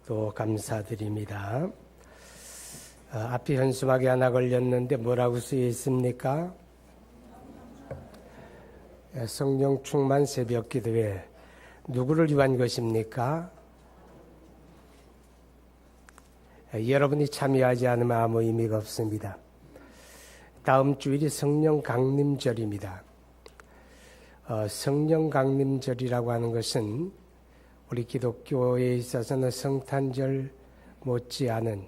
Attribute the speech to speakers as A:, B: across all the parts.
A: 또 감사드립니다. 앞이 현수막이 하나 걸렸는데 뭐라고 쓰여 있습니까? 성령 충만 새벽 기도회. 누구를 위한 것입니까? 여러분이 참여하지 않으면 아무 의미가 없습니다. 다음 주일이 성령 강림절입니다. 성령 강림절이라고 하는 것은 우리 기독교에 있어서는 성탄절 못지않은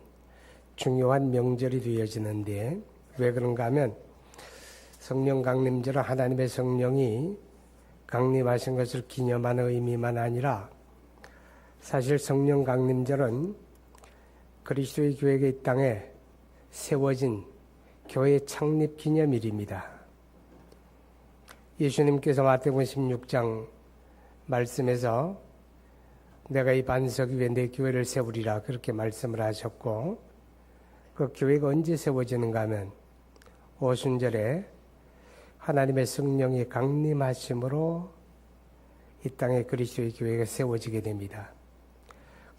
A: 중요한 명절이 되어지는데, 왜 그런가 하면 성령 강림절은 하나님의 성령이 강림하신 것을 기념하는 의미만 아니라, 사실 성령 강림절은 그리스도의 교회가 이 땅에 세워진 교회 창립 기념일입니다. 예수님께서 마태복음 16장 말씀에서 내가 이 반석 위에 내 교회를 세우리라 그렇게 말씀을 하셨고, 그 교회가 언제 세워지는가 하면 오순절에 하나님의 성령이 강림하심으로 이 땅에 그리스도의 교회가 세워지게 됩니다.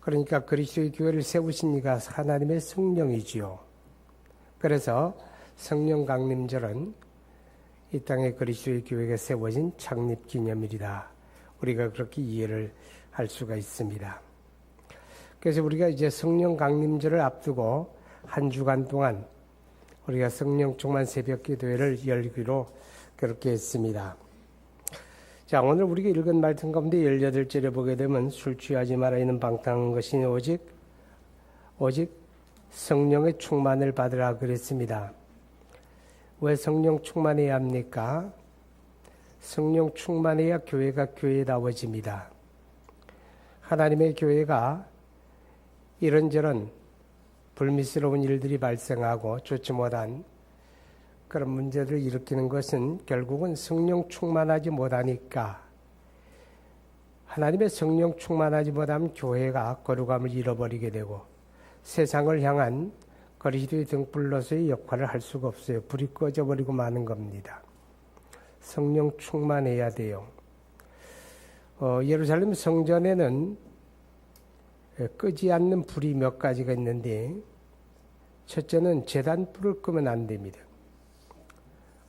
A: 그러니까 그리스도의 교회를 세우신 이가 하나님의 성령이지요. 그래서 성령 강림절은 이 땅에 그리스도의 교회가 세워진 창립 기념일이다. 우리가 그렇게 이해를 할 수가 있습니다. 그래서 우리가 이제 성령 강림절을 앞두고 한 주간 동안 우리가 성령 충만 새벽 기도회를 열기로 그렇게 했습니다. 자, 오늘 우리가 읽은 말씀 가운데 18절에 보게 되면 술 취하지 말아 이는 방탕한 것이 오직 성령의 충만을 받으라 그랬습니다. 왜 성령 충만해야 합니까? 성령 충만해야 교회가 교회다워집니다. 하나님의 교회가 이런저런 불미스러운 일들이 발생하고 좋지 못한 그런 문제를 일으키는 것은 결국은 성령 충만하지 못하니까, 하나님의 성령 충만하지 못하면 교회가 거룩함을 잃어버리게 되고 세상을 향한 그리스도의 등불로서의 역할을 할 수가 없어요. 불이 꺼져버리고 마는 겁니다. 성령 충만해야 돼요. 예루살렘 성전에는 끄지 않는 불이 몇 가지가 있는데, 첫째는 제단 불을 끄면 안 됩니다.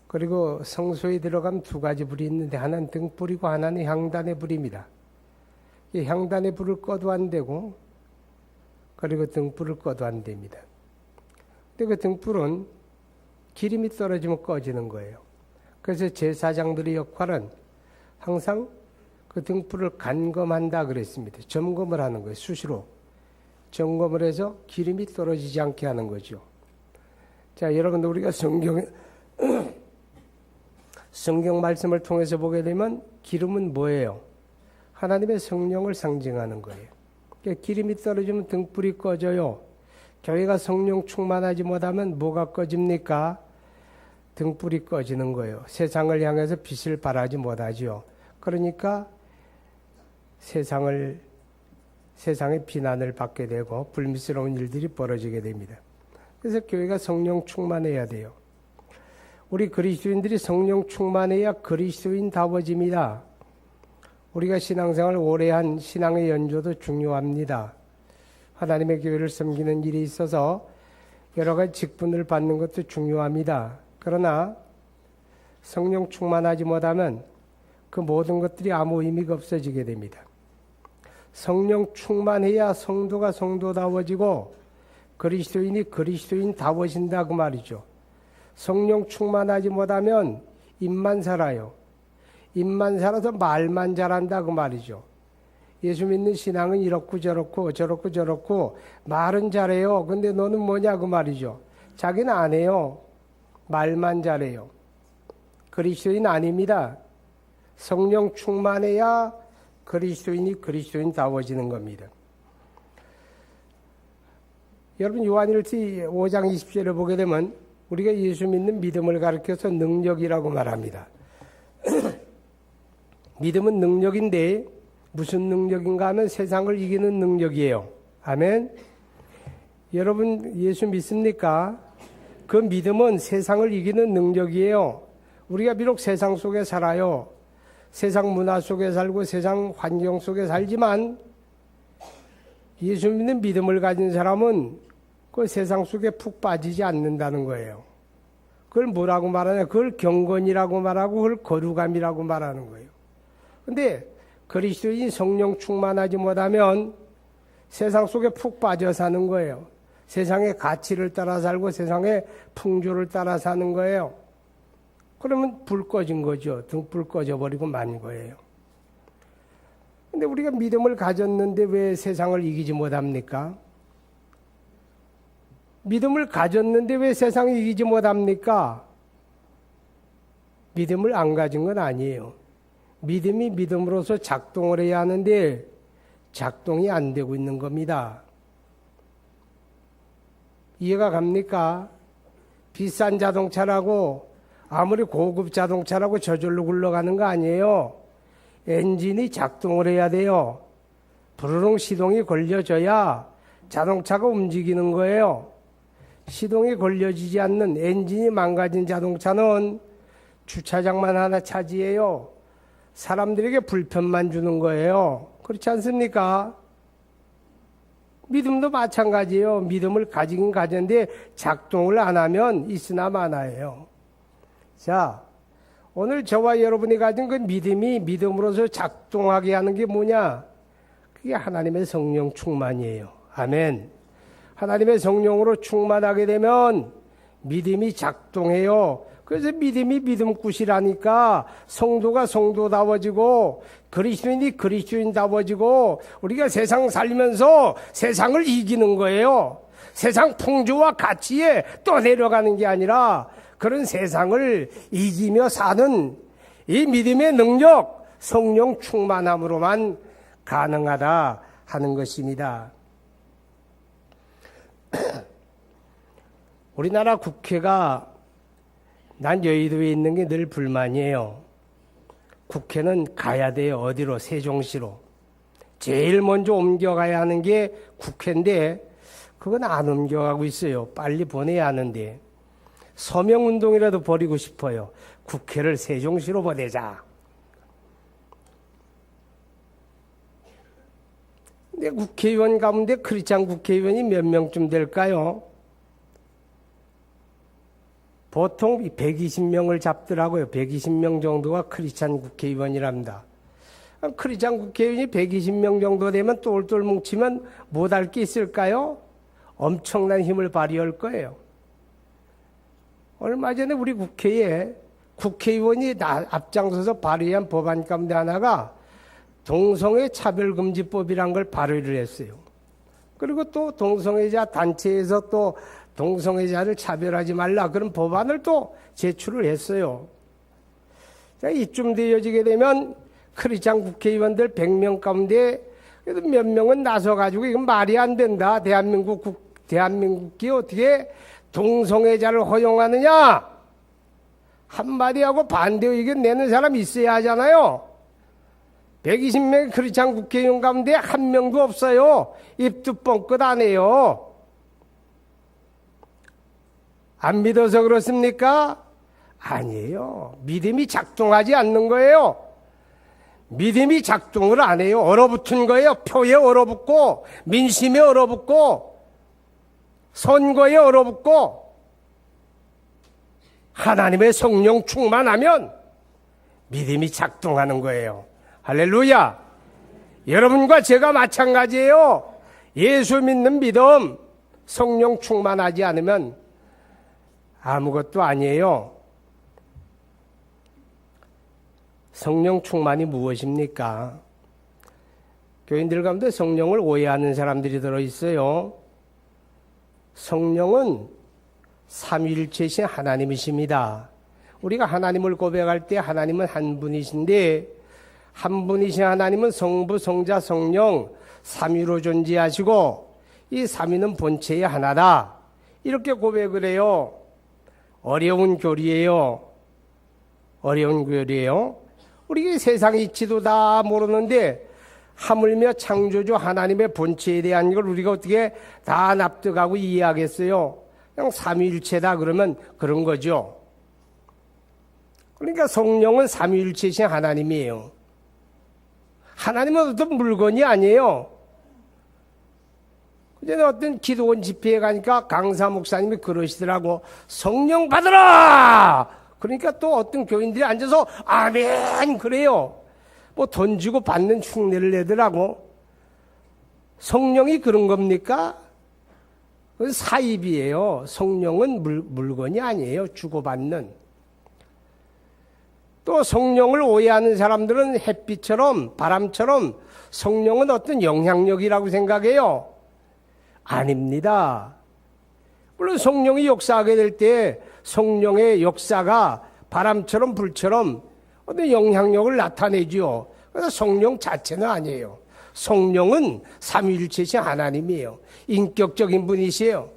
A: 그리고 성소에 들어가면 두 가지 불이 있는데, 하나는 등불이고 하나는 향단의 불입니다. 이 향단의 불을 꺼도 안 되고, 그리고 등불을 꺼도 안 됩니다. 근데 그 등불은 기름이 떨어지면 꺼지는 거예요. 그래서 제사장들의 역할은 항상 그 등불을 간검한다 그랬습니다. 점검을 하는 거예요. 수시로 점검을 해서 기름이 떨어지지 않게 하는 거죠. 자, 여러분들 우리가 성경 말씀을 통해서 보게 되면 기름은 뭐예요? 하나님의 성령을 상징하는 거예요. 그러니까 기름이 떨어지면 등불이 꺼져요. 교회가 성령 충만하지 못하면 뭐가 꺼집니까? 등불이 꺼지는 거예요. 세상을 향해서 빛을 발하지 못하지요. 그러니까 세상의 비난을 받게 되고 불미스러운 일들이 벌어지게 됩니다. 그래서 교회가 성령 충만해야 돼요. 우리 그리스도인들이 성령 충만해야 그리스도인다워집니다. 우리가 신앙생활 오래 한 신앙의 연조도 중요합니다. 하나님의 교회를 섬기는 일에 있어서 여러 가지 직분을 받는 것도 중요합니다. 그러나 성령 충만하지 못하면 그 모든 것들이 아무 의미가 없어지게 됩니다. 성령 충만해야 성도가 성도다워지고 그리스도인이 그리스도인다워진다 그 말이죠. 성령 충만하지 못하면 입만 살아요. 입만 살아서 말만 잘한다 그 말이죠. 예수 믿는 신앙은 이렇고 저렇고 말은 잘해요. 근데 너는 뭐냐 그 말이죠. 자기는 안 해요. 말만 잘해요. 그리스도인 아닙니다. 성령 충만해야 그리스도인이 그리스도인다워지는 겁니다. 여러분 요한일서 5장 20절을 보게 되면 우리가 예수 믿는 믿음을 가르쳐서 능력이라고 말합니다. 믿음은 능력인데 무슨 능력인가 하면 세상을 이기는 능력이에요. 아멘. 여러분 예수 믿습니까? 그 믿음은 세상을 이기는 능력이에요. 우리가 비록 세상 속에 살아요. 세상 문화 속에 살고 세상 환경 속에 살지만 예수 믿는 믿음을 가진 사람은 그 세상 속에 푹 빠지지 않는다는 거예요. 그걸 뭐라고 말하냐? 그걸 경건이라고 말하고 그걸 거룩함이라고 말하는 거예요. 근데 그리스도인 성령 충만하지 못하면 세상 속에 푹 빠져 사는 거예요. 세상의 가치를 따라 살고 세상의 풍조를 따라 사는 거예요. 그러면 불 꺼진 거죠. 등불 꺼져버리고 만 거예요. 근데 우리가 믿음을 가졌는데 왜 세상을 이기지 못합니까? 믿음을 가졌는데 왜 세상을 이기지 못합니까? 믿음을 안 가진 건 아니에요. 믿음이 믿음으로서 작동을 해야 하는데 작동이 안 되고 있는 겁니다. 이해가 갑니까? 비싼 자동차라고 아무리 고급 자동차라고 저절로 굴러가는 거 아니에요. 엔진이 작동을 해야 돼요. 부르릉 시동이 걸려져야 자동차가 움직이는 거예요. 시동이 걸려지지 않는 엔진이 망가진 자동차는 주차장만 하나 차지해요. 사람들에게 불편만 주는 거예요. 그렇지 않습니까? 믿음도 마찬가지예요. 믿음을 가지긴 가졌는데 작동을 안 하면 있으나 마나예요. 자, 오늘 저와 여러분이 가진 그 믿음이 믿음으로서 작동하게 하는 게 뭐냐? 그게 하나님의 성령 충만이에요. 아멘. 하나님의 성령으로 충만하게 되면 믿음이 작동해요. 그래서 믿음이 믿음굿이라니까 성도가 성도다워지고 그리스도인이 그리스도인다워지고 우리가 세상 살면서 세상을 이기는 거예요. 세상 풍조와 가치에 또 내려가는 게 아니라 그런 세상을 이기며 사는 이 믿음의 능력, 성령 충만함으로만 가능하다 하는 것입니다. 우리나라 국회가 난 여의도에 있는 게 늘 불만이에요. 국회는 가야 돼요. 어디로? 세종시로. 제일 먼저 옮겨가야 하는 게 국회인데 그건 안 옮겨가고 있어요. 빨리 보내야 하는데. 서명운동이라도 벌이고 싶어요. 국회를 세종시로 보내자. 근데 국회의원 가운데 크리스찬 국회의원이 몇 명쯤 될까요? 보통 120명을 잡더라고요. 120명 정도가 크리스찬 국회의원이랍니다. 크리스찬 국회의원이 120명 정도 되면 똘똘 뭉치면 못할 게 있을까요? 엄청난 힘을 발휘할 거예요. 얼마 전에 우리 국회에 국회의원이 앞장서서 발의한 법안 가운데 하나가 동성애 차별금지법이란 걸 발의를 했어요. 그리고 또 동성애자 단체에서 또 동성애자를 차별하지 말라 그런 법안을 또 제출을 했어요. 자, 이쯤 되어지게 되면 크리스찬 국회의원들 100명 가운데 그래도 몇 명은 나서가지고 이건 말이 안 된다. 대한민국이 어떻게 동성애자를 허용하느냐? 한마디 하고 반대 의견 내는 사람이 있어야 하잖아요. 120명의 크리스찬 국회의원 가운데 한 명도 없어요. 입도 뻥끗 안 해요. 안 믿어서 그렇습니까? 아니에요. 믿음이 작동하지 않는 거예요. 믿음이 작동을 안 해요. 얼어붙은 거예요. 표에 얼어붙고 민심에 얼어붙고 선거에 얼어붙고 하나님의 성령 충만하면 믿음이 작동하는 거예요. 할렐루야. 여러분과 제가 마찬가지예요. 예수 믿는 믿음 성령 충만하지 않으면 아무것도 아니에요. 성령 충만이 무엇입니까? 교인들 가운데 성령을 오해하는 사람들이 들어있어요. 성령은 삼위일체이신 하나님이십니다. 우리가 하나님을 고백할 때 하나님은 한 분이신데 한 분이신 하나님은 성부, 성자, 성령 삼위로 존재하시고 이 삼위는 본체의 하나다. 이렇게 고백을 해요. 어려운 교리예요. 어려운 교리예요. 우리 세상 이치도 다 모르는데 하물며 창조주 하나님의 본체에 대한 걸 우리가 어떻게 다 납득하고 이해하겠어요? 그냥 삼위일체다 그러면 그런 거죠. 그러니까 성령은 삼위일체이신 하나님이에요. 하나님은 어떤 물건이 아니에요. 이제는 어떤 기도원 집회에 가니까 강사 목사님이 그러시더라고. 성령 받으라! 그러니까 또 어떤 교인들이 앉아서 아멘! 그래요. 뭐 던지고 받는 흉내를 내더라고. 성령이 그런 겁니까? 그건 사입이에요. 성령은 물건이 아니에요. 주고받는. 또 성령을 오해하는 사람들은 햇빛처럼 바람처럼 성령은 어떤 영향력이라고 생각해요. 아닙니다. 물론 성령이 역사하게 될 때 성령의 역사가 바람처럼 불처럼 어떤 영향력을 나타내죠. 그래서 성령 자체는 아니에요. 성령은 삼위일체신 하나님이에요. 인격적인 분이시에요.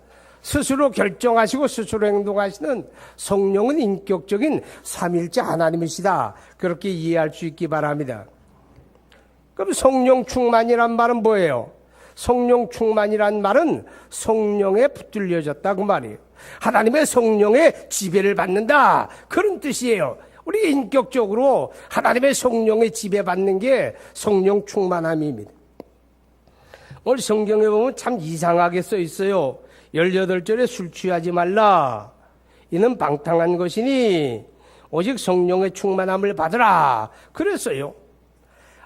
A: 스스로 결정하시고 스스로 행동하시는 성령은 인격적인 삼위일체 하나님이시다. 그렇게 이해할 수 있기 바랍니다. 그럼 성령 충만이란 말은 뭐예요? 성령 충만이란 말은 성령에 붙들려졌다 그 말이에요. 하나님의 성령의 지배를 받는다 그런 뜻이에요. 우리 인격적으로 하나님의 성령의 지배받는 게 성령 충만함입니다. 오늘 성경에 보면 참 이상하게 써 있어요. 18절에 술 취하지 말라. 이는 방탕한 것이니 오직 성령의 충만함을 받으라. 그랬어요.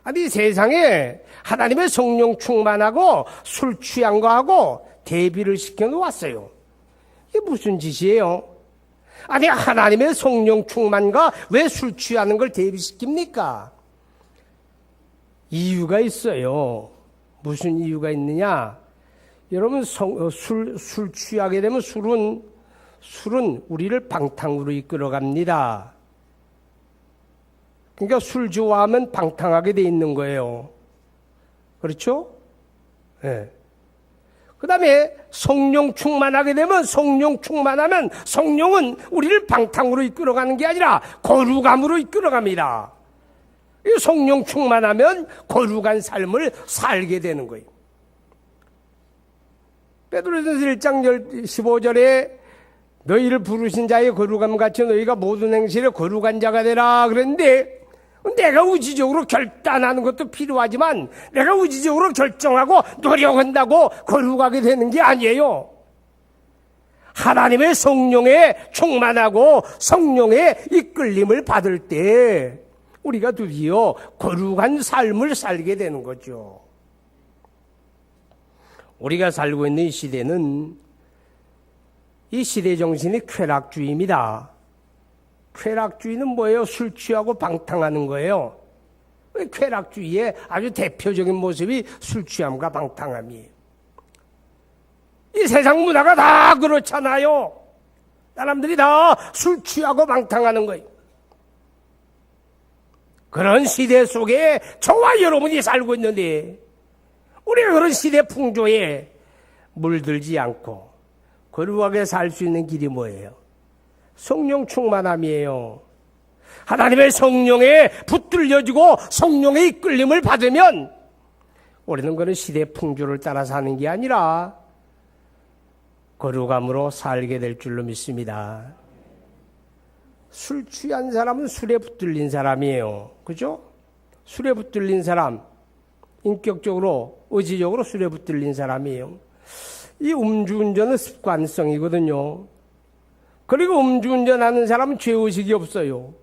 A: 아니 세상에 하나님의 성령 충만하고 술 취한 거하고 대비를 시켜 놓았어요. 이게 무슨 짓이에요? 아니 하나님의 성령 충만과 왜 술 취하는 걸 대비시킵니까? 이유가 있어요. 무슨 이유가 있느냐? 여러분 술 취하게 되면 술은 우리를 방탕으로 이끌어갑니다. 그러니까 술 좋아하면 방탕하게 돼 있는 거예요. 그렇죠? 네. 그 다음에 성령 충만하게 되면 성령 충만하면 성령은 우리를 방탕으로 이끌어가는 게 아니라 거룩함으로 이끌어갑니다. 성령 충만하면 거룩한 삶을 살게 되는 거예요. 베드로전서 1장 15절에 너희를 부르신 자의 거룩함 같이 너희가 모든 행실에 거룩한 자가 되라 그랬는데 내가 의지적으로 결단하는 것도 필요하지만 내가 의지적으로 결정하고 노력한다고 거룩하게 되는 게 아니에요. 하나님의 성령에 충만하고 성령의 이끌림을 받을 때 우리가 드디어 거룩한 삶을 살게 되는 거죠. 우리가 살고 있는 이 시대는 이 시대 정신이 쾌락주의입니다. 쾌락주의는 뭐예요? 술 취하고 방탕하는 거예요. 쾌락주의의 아주 대표적인 모습이 술 취함과 방탕함이에요. 이 세상 문화가 다 그렇잖아요. 사람들이 다 술 취하고 방탕하는 거예요. 그런 시대 속에 저와 여러분이 살고 있는데 우리가 그런 시대 풍조에 물들지 않고 거룩하게 살 수 있는 길이 뭐예요? 성령 충만함이에요. 하나님의 성령에 붙들려지고 성령의 이끌림을 받으면 우리는 그런 시대 풍조를 따라 사는 게 아니라 거룩함으로 살게 될 줄로 믿습니다. 술 취한 사람은 술에 붙들린 사람이에요. 그죠? 술에 붙들린 사람, 인격적으로, 의지적으로 술에 붙들린 사람이에요. 이 음주운전은 습관성이거든요. 그리고 음주운전하는 사람은 죄의식이 없어요.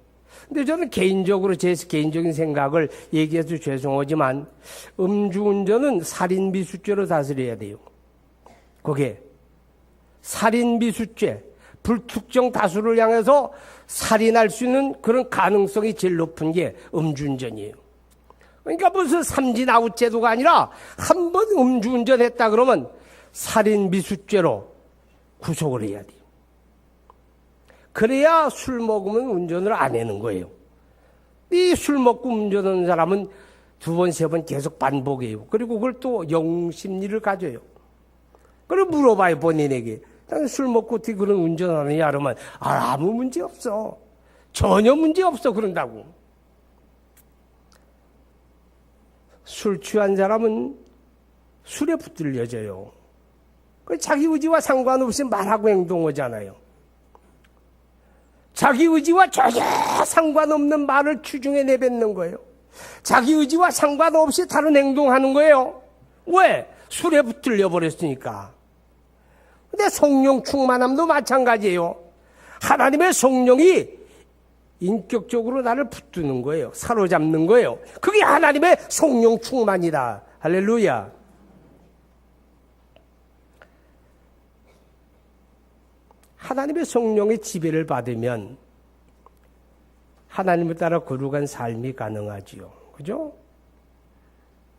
A: 근데 저는 개인적으로 제 개인적인 생각을 얘기해서 죄송하지만 음주운전은 살인미수죄로 다스려야 돼요. 그게 살인미수죄, 불특정 다수를 향해서 살인할 수 있는 그런 가능성이 제일 높은 게 음주운전이에요. 그러니까 무슨 삼진 아웃제도가 아니라 한 번 음주운전했다 그러면 살인미수죄로 구속을 해야 돼요. 그래야 술 먹으면 운전을 안 하는 거예요. 이 술 먹고 운전하는 사람은 두 번, 세 번 계속 반복해요. 그리고 그걸 또 영심리를 가져요. 그리고 물어봐요, 본인에게. 술 먹고 어떻게 그런 운전하느냐, 그러면, 아무 문제 없어. 전혀 문제 없어, 그런다고. 술 취한 사람은 술에 붙들려져요. 자기 의지와 상관없이 말하고 행동하잖아요. 자기 의지와 전혀 상관없는 말을 주중에 내뱉는 거예요. 자기 의지와 상관없이 다른 행동하는 거예요. 왜? 술에 붙들려 버렸으니까. 근데 성령 충만함도 마찬가지예요. 하나님의 성령이 인격적으로 나를 붙드는 거예요. 사로잡는 거예요. 그게 하나님의 성령 충만이다. 할렐루야. 하나님의 성령의 지배를 받으면 하나님을 따라 거룩한 삶이 가능하지요. 그죠?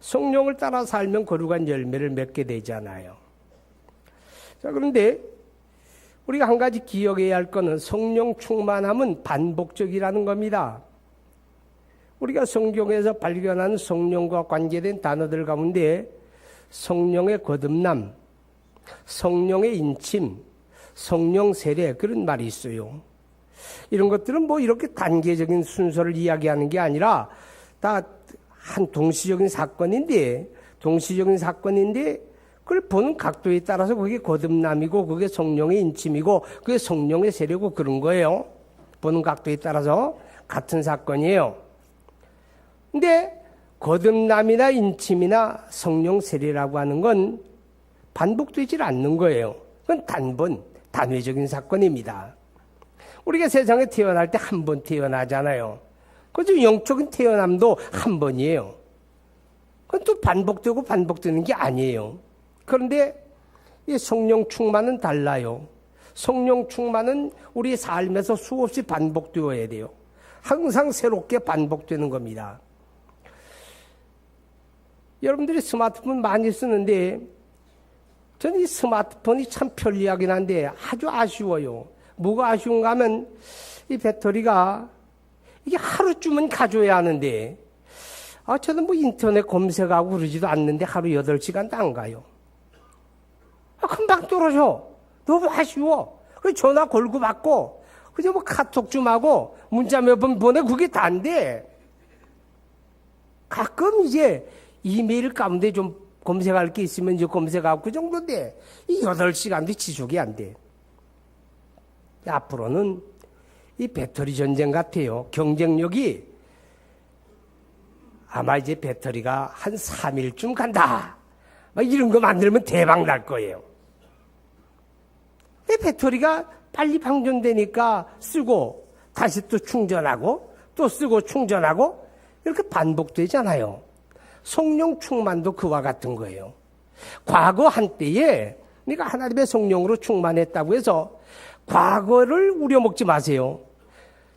A: 성령을 따라 살면 거룩한 열매를 맺게 되잖아요. 자, 그런데 우리가 한 가지 기억해야 할 것은 성령 충만함은 반복적이라는 겁니다. 우리가 성경에서 발견하는 성령과 관계된 단어들 가운데 성령의 거듭남, 성령의 인침, 성령 세례 그런 말이 있어요. 이런 것들은 뭐 이렇게 단계적인 순서를 이야기하는 게 아니라 다 한 동시적인 사건인데 그걸 보는 각도에 따라서 그게 거듭남이고 그게 성령의 인침이고 그게 성령의 세례고 그런 거예요. 보는 각도에 따라서 같은 사건이에요. 근데 거듭남이나 인침이나 성령 세례라고 하는 건 반복되질 않는 거예요. 그건 단회적인 사건입니다. 우리가 세상에 태어날 때 한 번 태어나잖아요. 그래서 영적인 태어남도 한 번이에요. 그건 또 반복되는 게 아니에요. 그런데 이 성령 충만은 달라요. 성령 충만은 우리 삶에서 수없이 반복되어야 돼요. 항상 새롭게 반복되는 겁니다. 여러분들이 스마트폰 많이 쓰는데 저는 이 스마트폰이 참 편리하긴 한데 아주 아쉬워요. 뭐가 아쉬운가 하면 이 배터리가 이게 하루쯤은 가져야 하는데 저는 뭐 인터넷 검색하고 그러지도 않는데 하루 8시간도 안 가요. 금방 떨어져. 너무 아쉬워. 전화 걸고 받고 그저 뭐 카톡 좀 하고 문자 몇 번 보내 그게 다인데 가끔 이제 이메일 가운데 좀 검색할 게 있으면 이제 검색하고 그 정도인데 이 8시간도 지속이 안 돼. 앞으로는 이 배터리 전쟁 같아요. 경쟁력이 아마 이제 배터리가 한 3일쯤 간다. 막 이런 거 만들면 대박 날 거예요. 배터리가 빨리 방전되니까 쓰고 다시 또 충전하고 또 쓰고 충전하고 이렇게 반복되잖아요. 성령 충만도 그와 같은 거예요. 과거 한때에 내가 하나님의 성령으로 충만했다고 해서 과거를 우려먹지 마세요.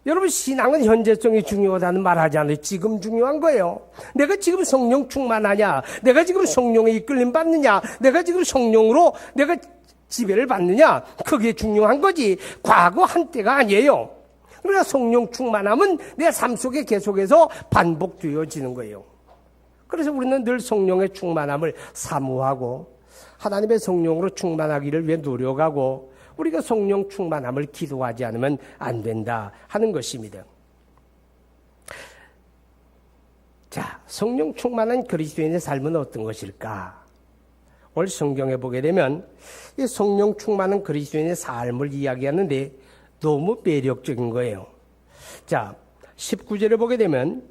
A: 여러분 신앙은 현재성이 중요하다는 말 하지 않아요. 지금 중요한 거예요. 내가 지금 성령 충만하냐? 내가 지금 성령에 이끌림 받느냐? 내가 지금 성령으로 내가 지배를 받느냐? 그게 중요한 거지. 과거 한때가 아니에요. 그러니까 성령 충만함은 내 삶 속에 계속해서 반복되어지는 거예요. 그래서 우리는 늘 성령의 충만함을 사모하고 하나님의 성령으로 충만하기를 위해 노력하고 우리가 성령 충만함을 기도하지 않으면 안 된다 하는 것입니다. 자, 성령 충만한 그리스도인의 삶은 어떤 것일까? 오늘 성경에 보게 되면 이 성령 충만한 그리스도인의 삶을 이야기하는데 너무 매력적인 거예요. 자, 19절에 보게 되면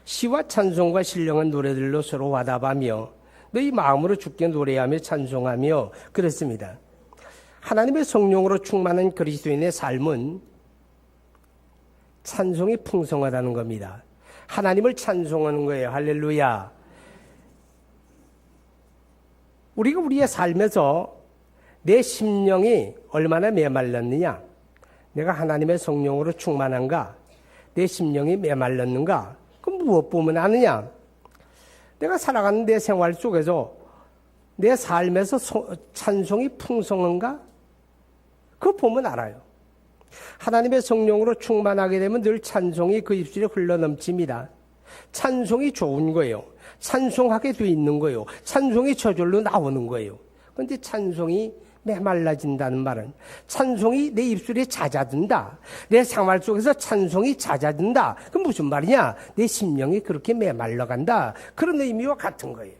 A: 시와 찬송과 신령한 노래들로 서로 화답하며 너희 마음으로 주께 노래하며 찬송하며 그랬습니다. 하나님의 성령으로 충만한 그리스도인의 삶은 찬송이 풍성하다는 겁니다. 하나님을 찬송하는 거예요. 할렐루야. 우리가 우리의 삶에서 내 심령이 얼마나 메말랐느냐? 내가 하나님의 성령으로 충만한가? 내 심령이 메말랐는가? 그럼 무엇 보면 아느냐? 내가 살아가는 내 생활 속에서 내 삶에서 찬송이 풍성한가? 그거 보면 알아요. 하나님의 성령으로 충만하게 되면 늘 찬송이 그 입술에 흘러넘칩니다. 찬송이 좋은 거예요. 찬송하게 돼 있는 거예요. 찬송이 저절로 나오는 거예요. 그런데 찬송이 메말라진다는 말은 찬송이 내 입술에 잦아든다. 내 생활 속에서 찬송이 잦아든다. 그건 무슨 말이냐? 내 심령이 그렇게 메말라간다. 그런 의미와 같은 거예요.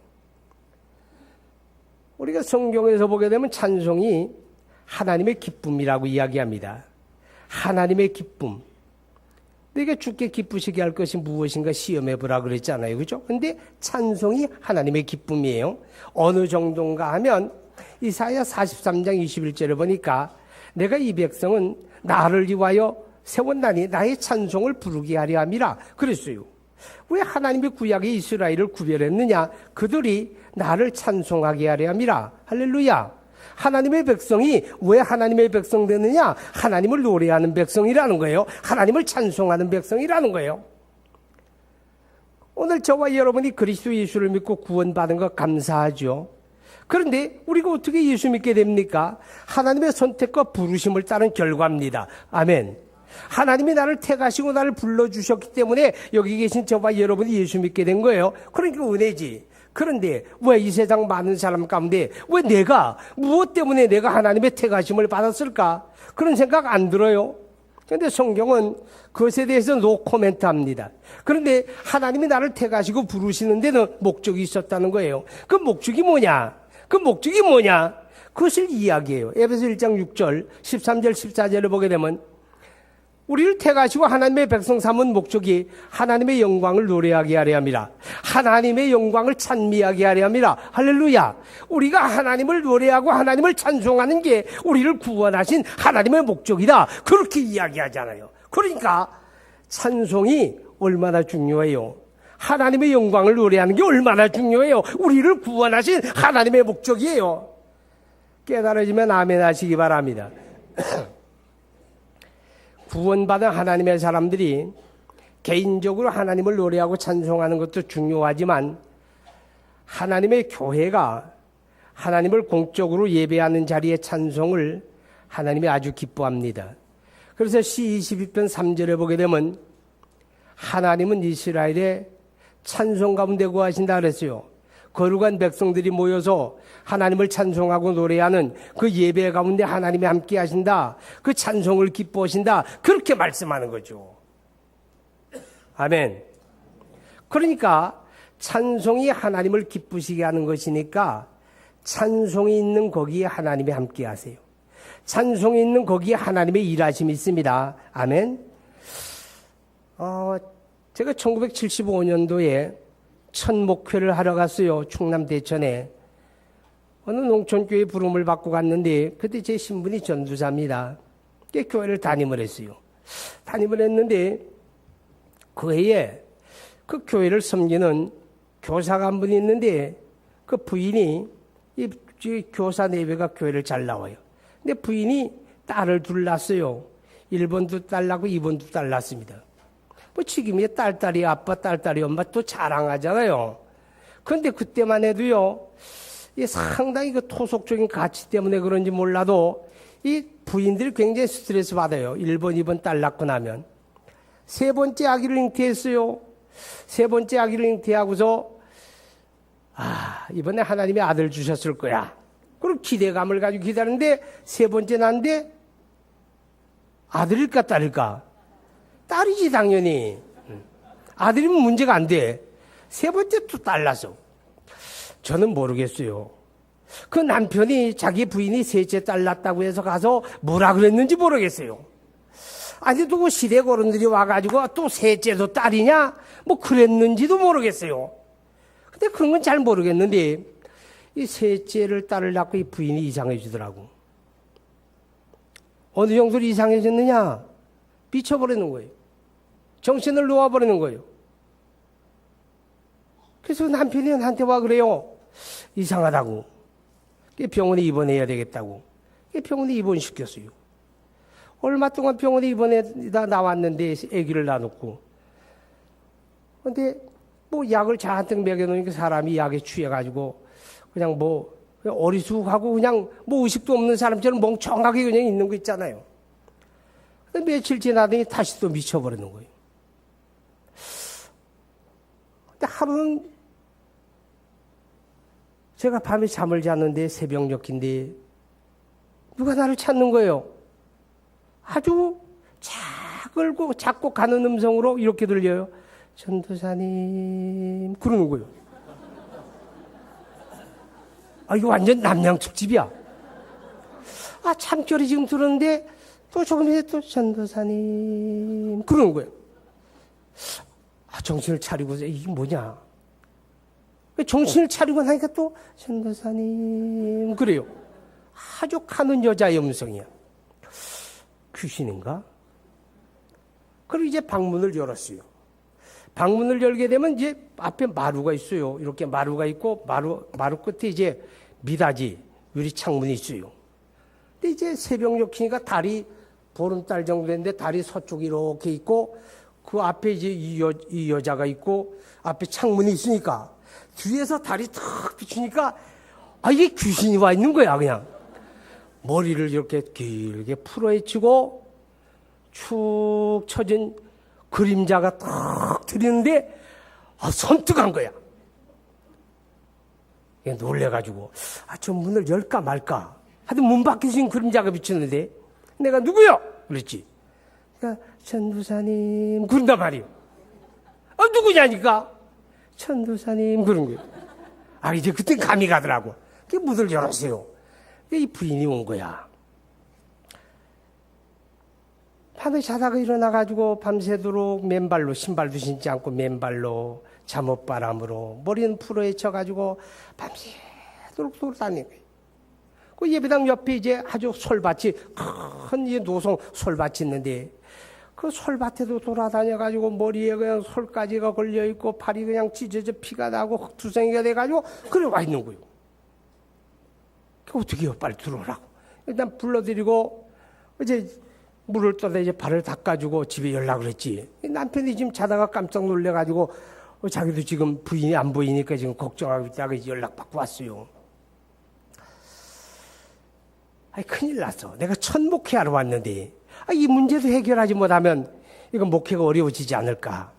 A: 우리가 성경에서 보게 되면 찬송이 하나님의 기쁨이라고 이야기합니다. 하나님의 기쁨. 내가 주께 기쁘시게 할 것이 무엇인가 시험해 보라 그랬잖아요. 그죠? 근데 찬송이 하나님의 기쁨이에요. 어느 정도인가 하면 이사야 43장 21절을 보니까 내가 이 백성은 나를 위하여 세웠나니 나의 찬송을 부르게 하려 함이라 그랬어요. 왜 하나님의 구약에 이스라엘을 구별했느냐? 그들이 나를 찬송하게 하려 함이라. 할렐루야. 하나님의 백성이 왜 하나님의 백성 되느냐? 하나님을 노래하는 백성이라는 거예요. 하나님을 찬송하는 백성이라는 거예요. 오늘 저와 여러분이 그리스도 예수를 믿고 구원받은 것 감사하죠. 그런데 우리가 어떻게 예수 믿게 됩니까? 하나님의 선택과 부르심을 따른 결과입니다. 아멘. 하나님이 나를 택하시고 나를 불러주셨기 때문에 여기 계신 저와 여러분이 예수 믿게 된 거예요. 그러니까 은혜지. 그런데 왜 이 세상 많은 사람 가운데 왜 내가 무엇 때문에 내가 하나님의 택하심을 받았을까? 그런 생각 안 들어요. 그런데 성경은 그것에 대해서 노 코멘트 합니다. 그런데 하나님이 나를 택하시고 부르시는 데는 목적이 있었다는 거예요. 그 목적이 뭐냐? 그것을 이야기해요. 에베소 1장 6절, 13절, 14절을 보게 되면 우리를 택하시고 하나님의 백성 삼은 목적이 하나님의 영광을 노래하게 하려 함이라. 하나님의 영광을 찬미하게 하려 함이라. 할렐루야. 우리가 하나님을 노래하고 하나님을 찬송하는 게 우리를 구원하신 하나님의 목적이다. 그렇게 이야기하잖아요. 그러니까 찬송이 얼마나 중요해요. 하나님의 영광을 노래하는 게 얼마나 중요해요. 우리를 구원하신 하나님의 목적이에요. 깨달아지면 아멘 하시기 바랍니다. 구원받은 하나님의 사람들이 개인적으로 하나님을 노래하고 찬송하는 것도 중요하지만 하나님의 교회가 하나님을 공적으로 예배하는 자리의 찬송을 하나님이 아주 기뻐합니다. 그래서 시 22편 3절에 보게 되면 하나님은 이스라엘의 찬송 가운데 거하신다 그랬어요. 거룩한 백성들이 모여서 하나님을 찬송하고 노래하는 그 예배 가운데 하나님이 함께 하신다. 그 찬송을 기뻐하신다. 그렇게 말씀하는 거죠. 아멘. 그러니까 찬송이 하나님을 기쁘시게 하는 것이니까 찬송이 있는 거기에 하나님이 함께 하세요. 찬송이 있는 거기에 하나님의 일하심이 있습니다. 아멘. 제가 1975년도에 첫 목회를 하러 갔어요. 충남 대천에. 어느 농촌교회 부름을 받고 갔는데 그때 제 신분이 전도사입니다. 교회를 담임을 했어요. 담임을 했는데 그 해에 그 교회를 섬기는 교사가 한 분이 있는데 그 부인이 이 교사 네배가 교회를 잘 나와요. 근데 부인이 딸을 둘 낳았어요. 1번도 딸 낳고 2번도 딸 낳았습니다. 뭐 지금이야 딸딸이 아빠 딸딸이 엄마 또 자랑하잖아요. 그런데 그때만 해도요. 이 상당히 그 토속적인 가치 때문에 그런지 몰라도 이 부인들이 굉장히 스트레스 받아요. 1번, 2번 딸 낳고 나면. 세 번째 아기를 잉태했어요. 세 번째 아기를 잉태하고서 이번에 하나님이 아들 주셨을 거야. 그리고 기대감을 가지고 기다리는데 세 번째 난데 아들일까 딸일까? 딸이지 당연히. 아들이면 문제가 안 돼. 세 번째 또 딸 낳았어. 저는 모르겠어요. 그 남편이 자기 부인이 셋째 딸 낳았다고 해서 가서 뭐라 그랬는지 모르겠어요. 아니 또 시댁 어른들이 와가지고 또 셋째도 딸이냐? 뭐 그랬는지도 모르겠어요. 근데 그런 건 잘 모르겠는데 이 셋째를 딸을 낳고 이 부인이 이상해지더라고. 어느 정도로 이상해졌느냐? 미쳐버리는 거예요. 정신을 놓아버리는 거예요. 그래서 남편이 나한테 와 그래요. 이상하다고. 병원에 입원해야 되겠다고. 병원에 입원시켰어요. 얼마 동안 병원에 입원해다 나왔는데 아기를 낳아놓고. 근데 뭐 약을 잔뜩 먹여놓으니까 사람이 약에 취해가지고 그냥 뭐 어리숙하고 그냥 뭐 의식도 없는 사람처럼 멍청하게 그냥 있는 거 있잖아요. 근데 며칠 지나더니 다시 또 미쳐버리는 거예요. 근데 하루는 제가 밤에 잠을 잤는데 새벽녘인데 누가 나를 찾는 거예요. 아주 작고 가는 음성으로 이렇게 들려요. 전도사님 그러는 거예요. 이거 완전 남양특집이야. 참결이 지금 들었는데 또 조금 전에 또 전도사님 그러는 거예요. 정신을 차리고, 이게 뭐냐? 정신을 차리고 나니까 또, 전도사님, 그래요. 아주 가는 여자의 음성이야. 귀신인가? 그리고 이제 방문을 열었어요. 방문을 열게 되면 이제 앞에 마루가 있어요. 이렇게 마루가 있고, 마루 끝에 이제 미닫이, 유리 창문이 있어요. 근데 이제 새벽녘이니까 달이 보름달 정도 됐는데 달이 서쪽에 이렇게 있고, 그 앞에 이제 이 여자가 있고, 앞에 창문이 있으니까, 뒤에서 달이 탁 비추니까, 이게 귀신이 와 있는 거야, 그냥. 머리를 이렇게 길게 풀어헤치고, 축 처진 그림자가 탁 들이는데, 섬뜩한 거야. 놀래가지고, 저 문을 열까 말까. 하여튼 문 밖에서 지금 그림자가 비치는데, 내가 누구요? 그랬지. 그러니까, 전도사님, 그런단 말이에요. 누구냐니까? 전도사님, 그런 거예요. 이제 그때 감이 가더라고. 그 문을 열었어요. 이 부인이 온 거야. 밤에 자다가 일어나가지고 밤새도록 맨발로, 신발도 신지 않고 맨발로, 잠옷바람으로, 머리는 풀어헤쳐가지고 밤새도록 돌아다니는 거예요. 그 예배당 옆에 이제 아주 솔밭이, 큰 노송 솔밭이 있는데, 그 솔밭에도 돌아다녀가지고 머리에 그냥 솔가지가 걸려있고, 팔이 그냥 찢어져 피가 나고 흑투성이가 돼가지고, 그래 와 있는 거예요. 어떻게 해요? 빨리 들어오라고. 일단 불러드리고, 이제 물을 떠다 이제 발을 닦아주고 집에 연락을 했지. 남편이 지금 자다가 깜짝 놀래가지고, 자기도 지금 부인이 안 보이니까 지금 걱정하고 있다가 연락받고 왔어요. 큰일 났어. 내가 첫 목회하러 왔는데, 이 문제도 해결하지 못하면 이건 목회가 어려워지지 않을까.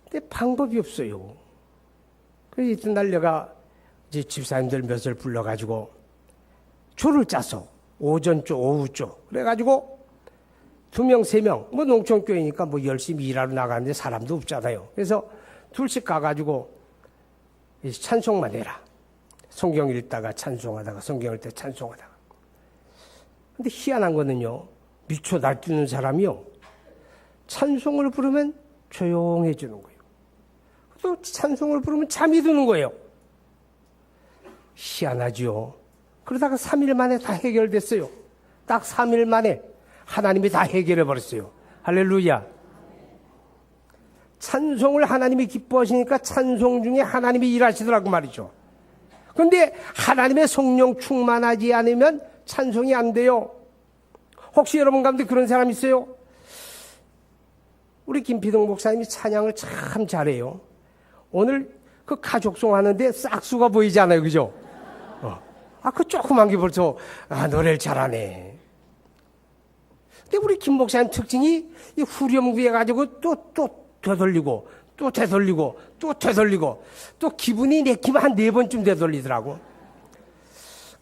A: 근데 방법이 없어요. 그래서 이튿날 내가 이제 집사님들 몇을 불러가지고 조를 짜서 오전 쪽, 오후 쪽. 그래가지고 2명, 3명, 농촌교회니까 열심히 일하러 나가는데 사람도 없잖아요. 그래서 둘씩 가가지고 찬송만 해라. 성경 읽다가 찬송하다가, 성경 읽다가 찬송하다가. 근데 희한한 거는요, 미쳐 날뛰는 사람이요, 찬송을 부르면 조용해지는 거예요. 또 찬송을 부르면 잠이 드는 거예요. 희한하죠. 그러다가 3일 만에 다 해결됐어요. 딱 3일 만에 하나님이 다 해결해 버렸어요. 할렐루야. 찬송을 하나님이 기뻐하시니까 찬송 중에 하나님이 일하시더라고 말이죠. 그런데 하나님의 성령 충만하지 않으면 찬송이 안 돼요. 혹시 여러분 가운데 그런 사람 있어요? 우리 김피동 목사님이 찬양을 참 잘해요. 오늘 그 가족송 하는데 싹수가 보이잖아요. 그죠? 그 조그만 게 벌써, 노래를 잘하네. 근데 우리 김 목사님 특징이 이 후렴구해가지고 또 되돌리고, 또 되돌리고, 또 되돌리고, 또 기분이 내키면 한 4번쯤 되돌리더라고.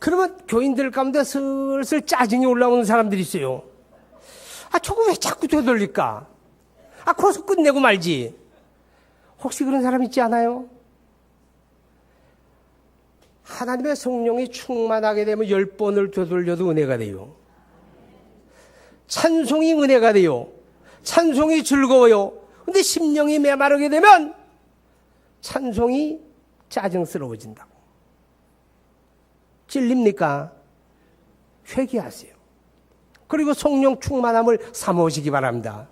A: 그러면 교인들 가운데 슬슬 짜증이 올라오는 사람들이 있어요. 저거 왜 자꾸 되돌릴까? 거기서 끝내고 말지. 혹시 그런 사람 있지 않아요? 하나님의 성령이 충만하게 되면 10번을 되돌려도 은혜가 돼요. 찬송이 은혜가 돼요. 찬송이 즐거워요. 근데 심령이 메마르게 되면 찬송이 짜증스러워진다고. 찔립니까? 회개하세요. 그리고 성령 충만함을 삼으시기 바랍니다.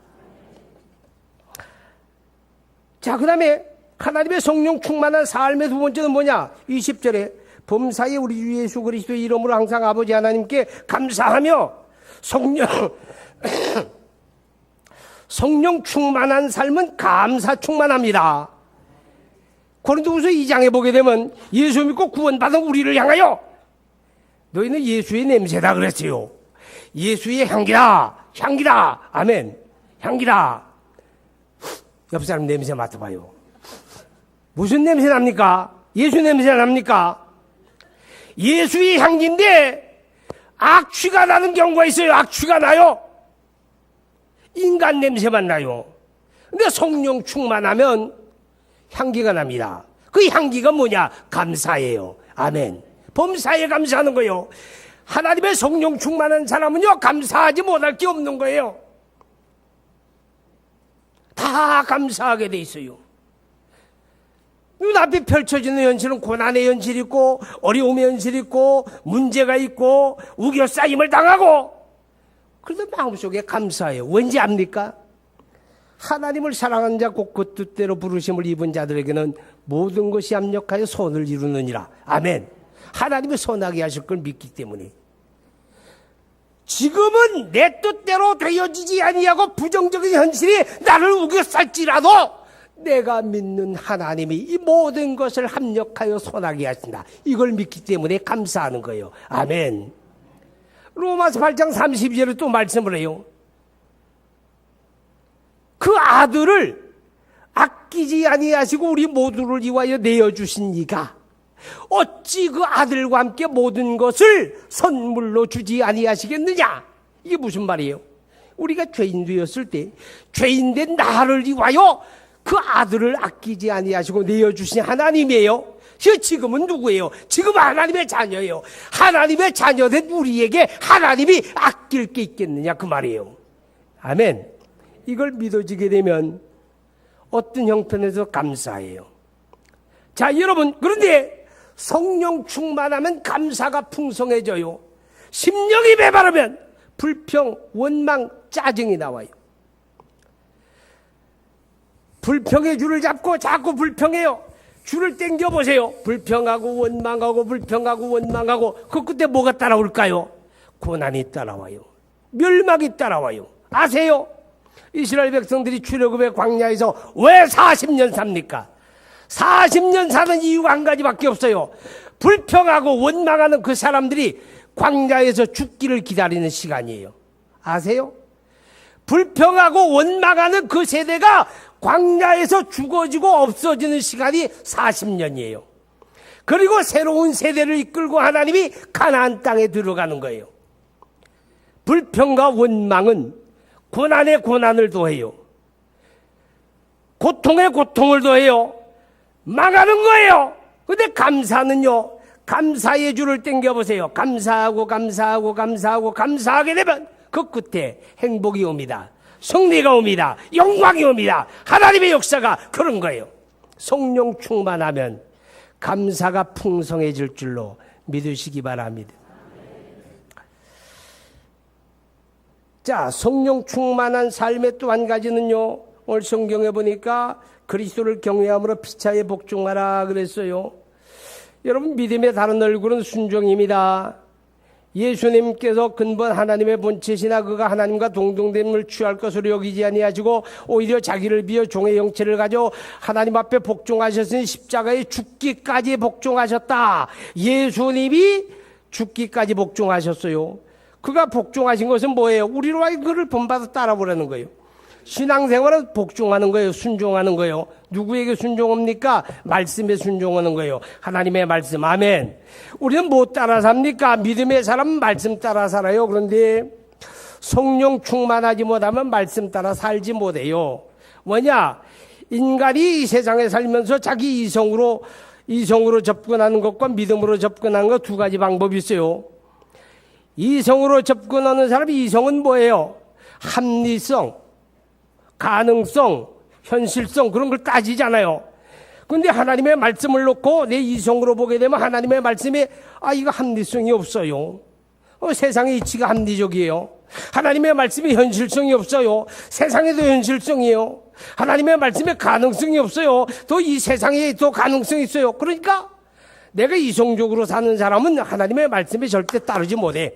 A: 자, 그 다음에 하나님의 성령 충만한 삶의 두 번째는 뭐냐? 20절에 범사에 우리 주 예수 그리스도의 이름으로 항상 아버지 하나님께 감사하며 성령 충만한 삶은 감사 충만합니다. 고린도후서 2장에 보게 되면 예수 믿고 구원받은 우리를 향하여 너희는 예수의 냄새다 그랬어요. 예수의 향기다. 아멘. 향기다. 옆 사람 냄새 맡아봐요. 무슨 냄새 납니까? 예수 냄새 납니까? 예수의 향기인데 악취가 나는 경우가 있어요. 악취가 나요. 인간 냄새만 나요. 근데 성령 충만하면 향기가 납니다. 그 향기가 뭐냐? 감사예요. 아멘. 범사에 감사하는 거예요. 하나님의 성령 충만한 사람은요, 감사하지 못할 게 없는 거예요. 다 다 감사하게 돼 있어요. 눈앞에 펼쳐지는 현실은 고난의 현실이 있고 어려움의 현실이 있고 문제가 있고 우겨싸임을 당하고, 그래도 마음속에 감사해요. 왠지 압니까? 하나님을 사랑하는 자 곧 그 뜻대로 부르심을 입은 자들에게는 모든 것이 합력하여 선을 이루느니라. 아멘. 하나님이 선하게 하실 걸 믿기 때문에. 지금은 내 뜻대로 되어지지 아니하고 부정적인 현실이 나를 우겨쌀지라도 내가 믿는 하나님이 이 모든 것을 합력하여 선하게 하신다. 이걸 믿기 때문에 감사하는 거예요. 아멘. 로마서 8장 32절에 또 말씀을 해요. 그 아들을 아끼지 아니하시고 우리 모두를 위하여 내어주신 이가 어찌 그 아들과 함께 모든 것을 선물로 주지 아니하시겠느냐. 이게 무슨 말이에요? 우리가 죄인 되었을 때 죄인된 나를 위하여 그 아들을 아끼지 아니하시고 내어주신 하나님이에요. 지금은 누구예요? 지금 하나님의 자녀예요. 하나님의 자녀된 우리에게 하나님이 아낄 게 있겠느냐 그 말이에요. 아멘. 이걸 믿어지게 되면 어떤 형편에서 감사해요. 자, 여러분, 그런데 성령 충만하면 감사가 풍성해져요. 심령이 메마르면 불평, 원망, 짜증이 나와요. 불평의 줄을 잡고 자꾸 불평해요. 줄을 당겨보세요. 불평하고 원망하고 불평하고 원망하고 그 끝에 뭐가 따라올까요? 고난이 따라와요. 멸망이 따라와요. 아세요? 이스라엘 백성들이 출애굽의 광야에서 왜 40년 삽니까? 40년 사는 이유가 한 가지밖에 없어요. 불평하고 원망하는 그 사람들이 광야에서 죽기를 기다리는 시간이에요. 아세요? 불평하고 원망하는 그 세대가 광야에서 죽어지고 없어지는 시간이 40년이에요. 그리고 새로운 세대를 이끌고 하나님이 가나안 땅에 들어가는 거예요. 불평과 원망은 고난에 고난을 더해요. 고통에 고통을 더해요. 망하는 거예요. 근데 감사는요, 감사의 줄을 당겨보세요. 감사하고 감사하고 감사하고 감사하게 되면 그 끝에 행복이 옵니다. 승리가 옵니다. 영광이 옵니다. 하나님의 역사가 그런 거예요. 성령 충만하면 감사가 풍성해질 줄로 믿으시기 바랍니다. 자, 성령 충만한 삶의 또 한 가지는요, 오늘 성경에 보니까 그리스도를 경외함으로 피차에 복종하라 그랬어요. 여러분, 믿음의 다른 얼굴은 순종입니다. 예수님께서 근본 하나님의 본체시나 그가 하나님과 동등됨을 취할 것으로 여기지 아니하시고 오히려 자기를 비어 종의 형체를 가져 하나님 앞에 복종하셨으니 십자가에 죽기까지 복종하셨다. 예수님이 죽기까지 복종하셨어요. 그가 복종하신 것은 뭐예요? 우리로 하여금 그를 본받아 따라보라는 거예요. 신앙생활은 복종하는 거예요. 순종하는 거예요. 누구에게 순종합니까? 말씀에 순종하는 거예요. 하나님의 말씀. 아멘. 우리는 뭐 따라 삽니까? 믿음의 사람은 말씀 따라 살아요. 그런데 성령 충만하지 못하면 말씀 따라 살지 못해요. 뭐냐? 인간이 이 세상에 살면서 자기 이성으로 접근하는 것과 믿음으로 접근하는 것 두 가지 방법이 있어요. 이성으로 접근하는 사람이, 이성은 뭐예요? 합리성, 가능성, 현실성, 그런 걸 따지잖아요. 근데 하나님의 말씀을 놓고 내 이성으로 보게 되면 하나님의 말씀에 이거 합리성이 없어요. 세상의 이치가 합리적이에요. 하나님의 말씀에 현실성이 없어요. 세상에도 현실성이에요. 하나님의 말씀에 가능성이 없어요. 또 이 세상에 또 가능성이 있어요. 그러니까 내가 이성적으로 사는 사람은 하나님의 말씀에 절대 따르지 못해.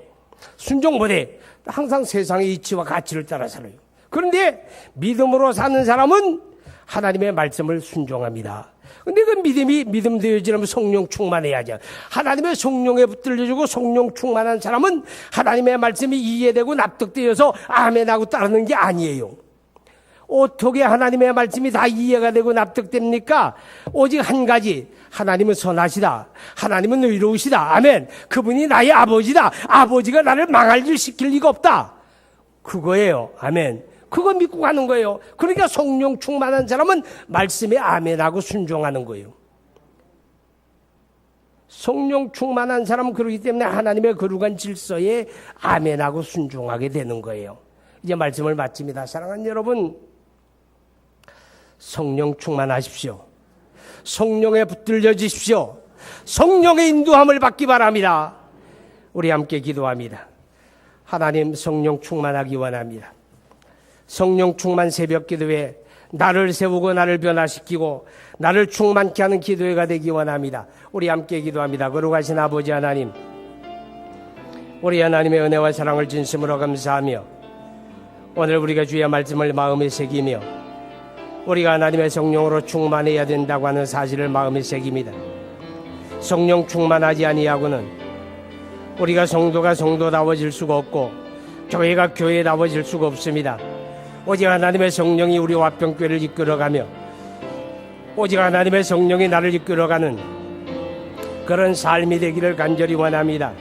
A: 순종 못해. 항상 세상의 이치와 가치를 따라 살아요. 그런데 믿음으로 사는 사람은 하나님의 말씀을 순종합니다. 근데 그 믿음 되어지려면 성령 충만해야죠. 하나님의 성령에 붙들려주고 성령 충만한 사람은 하나님의 말씀이 이해되고 납득되어서 아멘하고 따르는 게 아니에요. 어떻게 하나님의 말씀이 다 이해가 되고 납득됩니까? 오직 한 가지, 하나님은 선하시다. 하나님은 의로우시다. 아멘. 그분이 나의 아버지다. 아버지가 나를 망할 일 시킬 리가 없다. 그거예요. 아멘. 그거 믿고 가는 거예요. 그러니까 성령 충만한 사람은 말씀에 아멘하고 순종하는 거예요. 성령 충만한 사람은 그렇기 때문에 하나님의 거룩한 질서에 아멘하고 순종하게 되는 거예요. 이제 말씀을 마칩니다. 사랑하는 여러분, 성령 충만하십시오. 성령에 붙들려 주십시오. 성령의 인도함을 받기 바랍니다. 우리 함께 기도합니다. 하나님, 성령 충만하기 원합니다. 성령 충만 새벽 기도회, 나를 세우고 나를 변화시키고 나를 충만케 하는 기도회가 되기 원합니다. 우리 함께 기도합니다. 거룩하신 아버지 하나님, 우리 하나님의 은혜와 사랑을 진심으로 감사하며 오늘 우리가 주의 말씀을 마음에 새기며 우리가 하나님의 성령으로 충만해야 된다고 하는 사실을 마음에 새깁니다. 성령 충만하지 아니하고는 우리가 성도가 성도다워질 수가 없고 교회가 교회다워질 수가 없습니다. 오직 하나님의 성령이 우리 화평교회를 이끌어가며 오직 하나님의 성령이 나를 이끌어가는 그런 삶이 되기를 간절히 원합니다.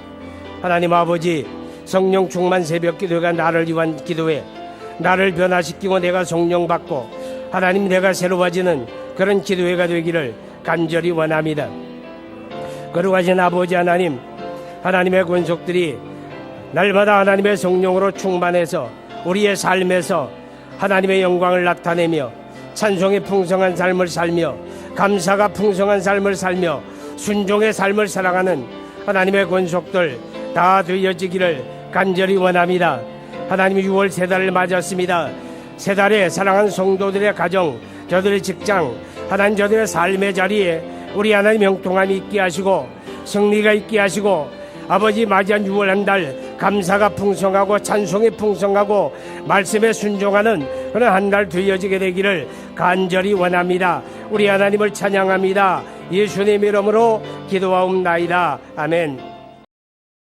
A: 하나님 아버지, 성령 충만 새벽 기도가 나를 위한 기도회, 나를 변화시키고 내가 성령 받고 하나님 내가 새로워지는 그런 기도회가 되기를 간절히 원합니다. 거룩하신 아버지 하나님, 하나님의 권속들이 날마다 하나님의 성령으로 충만해서 우리의 삶에서 하나님의 영광을 나타내며 찬송의 풍성한 삶을 살며 감사가 풍성한 삶을 살며 순종의 삶을 살아가는 하나님의 권속들 다 되어지기를 간절히 원합니다. 하나님, 6월 세 달을 맞았습니다. 세 달에 사랑하는 성도들의 가정, 저들의 직장, 하나님 저들의 삶의 자리에 우리 하나님 형통함이 있게 하시고 승리가 있게 하시고 아버지 맞이한 6월 한 달 감사가 풍성하고 찬송이 풍성하고 말씀에 순종하는 그런 한 달 되어지게 되기를 간절히 원합니다. 우리 하나님을 찬양합니다. 예수님의 이름으로 기도하옵나이다. 아멘.